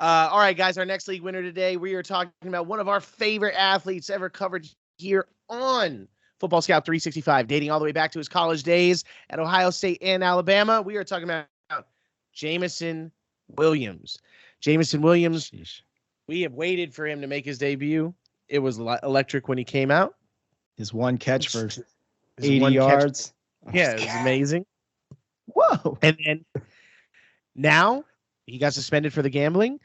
All right, guys, our next league winner today, we are talking about one of our favorite athletes ever covered here on Football Scout 365, dating all the way back to his college days at Ohio State and Alabama. We are talking about Jameson Williams. Jameson Williams, Sheesh. we have waited for him to make his debut. It was electric when he came out. His one catch for His 80 one catch- yards. Yeah, it was amazing. Whoa. And then now he got suspended for the gambling.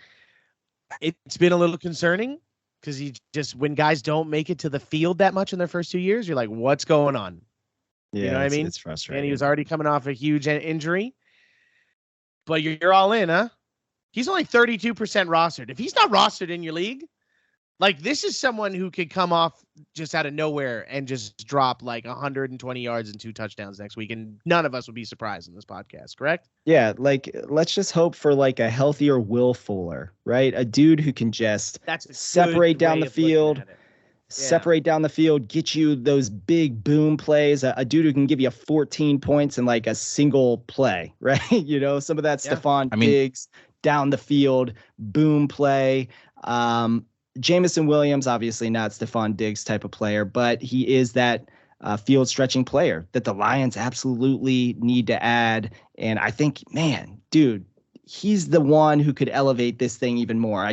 It's been a little concerning because when guys don't make it to the field that much in their first 2 years, you're like, what's going on? Yeah, You know what I mean? It's frustrating. And he was already coming off a huge injury. But you're all in, huh? He's only 32% rostered. If he's not rostered in your league, like this is someone who could come off just out of nowhere and just drop like 120 yards and 2 touchdowns next week. And none of us would be surprised in this podcast, correct? Yeah, like let's just hope for like a healthier Will Fuller, right? A dude who can just That's a separate good down way the of looking field, at it. separate down the field, get you those big boom plays. A dude who can give you 14 points in like a single play, right? You know, some of that Stephon Diggs down the field, boom play. Jameson Williams, obviously not Stephon Diggs type of player, but he is that field stretching player that the Lions absolutely need to add. And I think, man, dude, he's the one who could elevate this thing even more.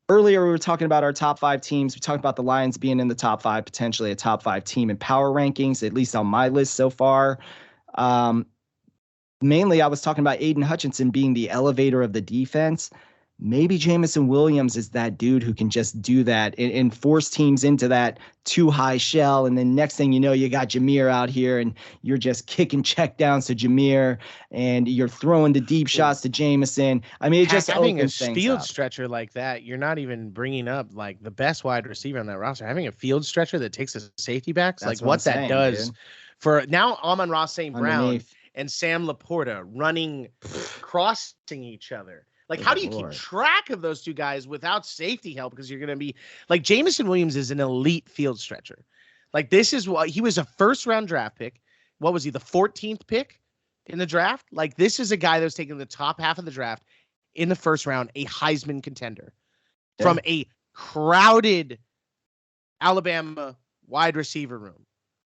Earlier, we were talking about our top 5 teams. We talked about the Lions being in the top 5, potentially a top 5 team in power rankings, at least on my list so far. Mainly, I was talking about Aiden Hutchinson being the elevator of the defense. Maybe Jameson Williams is that dude who can just do that and force teams into that too high shell. And then next thing you know, you got Jameer out here and you're just kicking check downs to Jameer and you're throwing the deep shots to Jameson. I mean, it just having a opens things field up. stretcher like that, you're not even bringing up like the best wide receiver on that roster. Having a field stretcher that takes the safety backs, That's like what I'm that saying, does dude. for now Amon-Ra St. Brown Underneath. and Sam Laporta running, crossing each other. Like, how do you keep track of those two guys without safety help? Because you're going to be like Jameson Williams is an elite field stretcher. Like, this is what he was a first round draft pick. What was he? The 14th pick in the draft? Like, this is a guy that was taken in the top half of the draft in the first round, a Heisman contender from a crowded Alabama wide receiver room.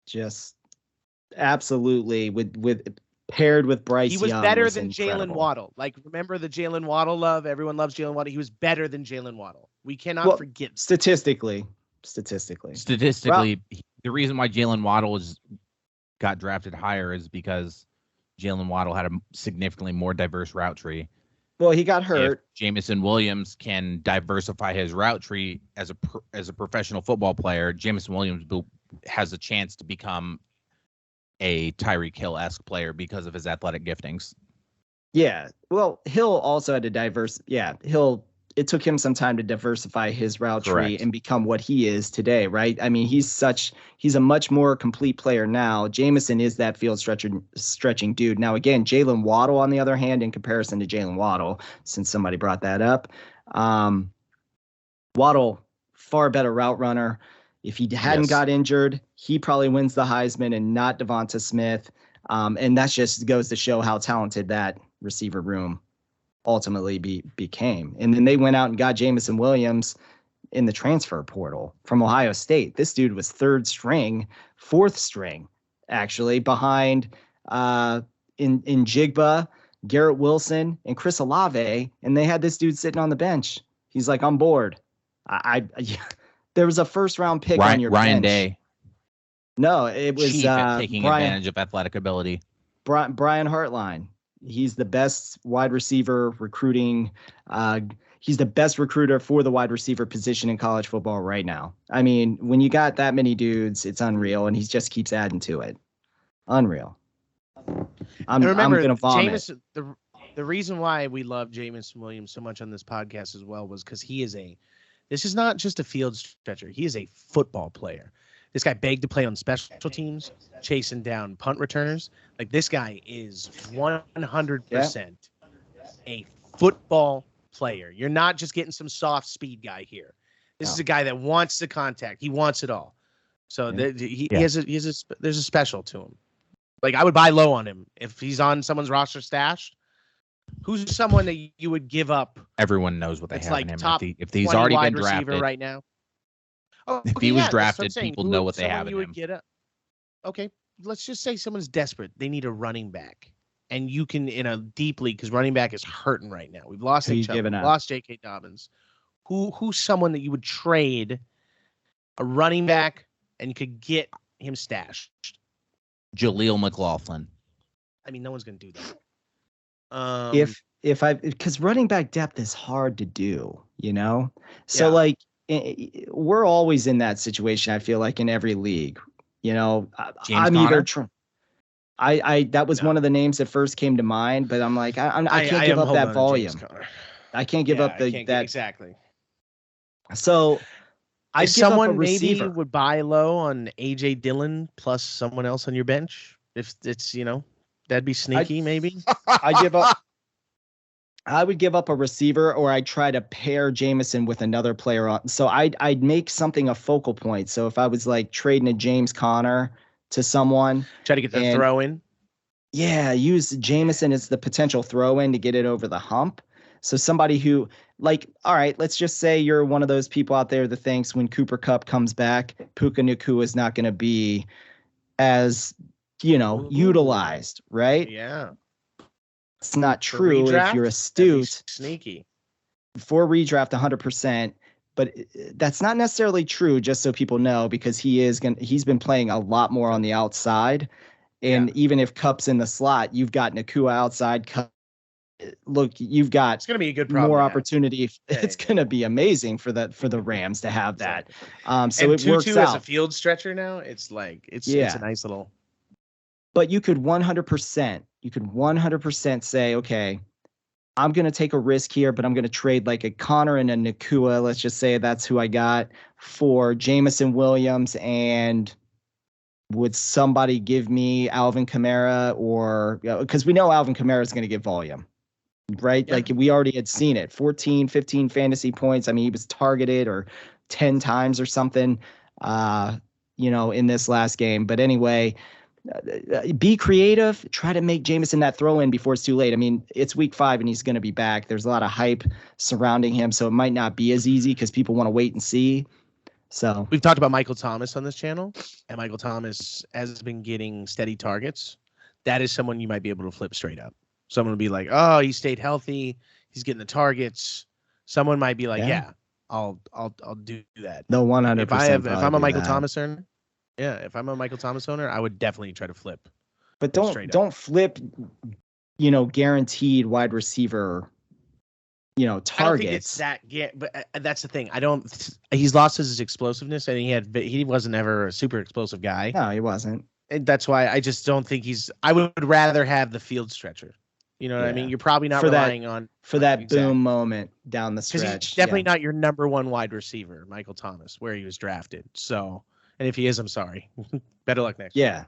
Just absolutely with paired with Bryce He was Young better was than Jalen incredible. Waddle. Like, remember the Jalen Waddle love? Everyone loves Jalen Waddle. He was better than Jalen Waddle. We cannot forget. Statistically, the reason why Jalen Waddle got drafted higher is because Jalen Waddle had a significantly more diverse route tree. Well, he got hurt. If Jameson Williams can diversify his route tree as a professional football player, Jameson Williams has a chance to become a Tyreek Hill-esque player because of his athletic giftings. Yeah. Well, Hill also had to it took him some time to diversify his route tree and become what he is today, right? I mean, he's a much more complete player now. Jameson is that field stretching dude. Now, again, Jalen Waddle, on the other hand, in comparison to Jalen Waddle, since somebody brought that up, Waddle, far better route runner. If he hadn't got injured, he probably wins the Heisman and not Devonta Smith. And that just goes to show how talented that receiver room ultimately became. And then they went out and got Jameson Williams in the transfer portal from Ohio State. This dude was fourth string, actually, behind in Jigba, Garrett Wilson, and Chris Olave. And they had this dude sitting on the bench. He's like, I'm bored. There was a first round pick on your Ryan bench. Day. No, it was taking advantage of athletic ability. Brian Hartline. He's the best wide receiver recruiting. He's the best recruiter for the wide receiver position in college football right now. I mean, when you got that many dudes, it's unreal, and he just keeps adding to it. Unreal. I'm going to vomit. Jameson, the reason why we love Jameson Williams so much on this podcast as well was because this is not just a field stretcher. He is a football player. This guy begged to play on special teams, chasing down punt returners. Like, this guy is 100% a football player. You're not just getting some soft speed guy here. This is a guy that wants the contact. He wants it all. So there's a special to him. Like, I would buy low on him if he's on someone's roster stash. Who's someone that you would give up? Everyone knows what they It's have like in him. top If he's already wide been receiver drafted right now. Oh, if he was drafted, people know what they have in him. Okay, let's just say someone's desperate. They need a running back. And you can, in a deep league, because running back is hurting right now. We've lost Nick Chubb, we've lost J.K. Dobbins. Who's someone that you would trade a running back and you could get him stashed? Jaleel McLaughlin. I mean, no one's going to do that. Because running back depth is hard to do, So like we're always in that situation. I feel like in every league, I'm either that was one of the names that first came to mind, but I'm like, I can't give up that volume. I can't give up that exactly. So I someone maybe would buy low on AJ Dillon plus someone else on your bench. If it's, that'd be sneaky, maybe. I would give up a receiver, or I'd try to pair Jameson with another player on. So I'd make something a focal point. So if I was like trading a James Conner to someone, try to get the throw in. Yeah, use Jameson as the potential throw in to get it over the hump. So somebody who, like, all right, let's just say you're one of those people out there that thinks when Cooper Kupp comes back, Puka Nacua is not going to be as, utilized, right? Yeah. It's not true if you're astute. Sneaky. For redraft, 100%. But that's not necessarily true, just so people know, because he's been playing a lot more on the outside. And even if Kupp's in the slot, you've got Nacua outside. Look, you've got it's going to be a good problem more opportunity. It's going to be amazing for the Rams to have that. So it works out. As a field stretcher now, it's like it's a nice little. But you could 100% say, okay, I'm going to take a risk here, but I'm going to trade like a Connor and a Nacua. Let's just say that's who I got for Jameson Williams. And would somebody give me Alvin Kamara, or because we know Alvin Kamara is going to get volume, right? Yeah. Like we already had seen it, 14, 15 fantasy points. I mean, he was targeted or 10 times or something, in this last game. But anyway, be creative. Try to make Jameson that throw in before it's too late. I mean, it's week 5 and he's going to be back. There's a lot of hype surrounding him, so it might not be as easy because people want to wait and see. So we've talked about Michael Thomas on this channel, and Michael Thomas has been getting steady targets. That is someone you might be able to flip straight up. Someone will be like, "Oh, he stayed healthy. He's getting the targets." Someone might be like, "Yeah, I'll do that." No, 100%. If I'm a Michael Thomas owner, if I'm a Michael Thomas owner, I would definitely try to flip. But don't flip, guaranteed wide receiver. Targets. I don't think it's that, but that's the thing. He's lost his explosiveness, and he wasn't ever a super explosive guy. No, he wasn't. And that's why I just don't think I would rather have the field stretcher. You know what I mean? You're probably not relying on that boom moment down the stretch. Because he's definitely not your number one wide receiver, Michael Thomas, where he was drafted. So, and if he is, I'm sorry. Better luck next year. Yeah.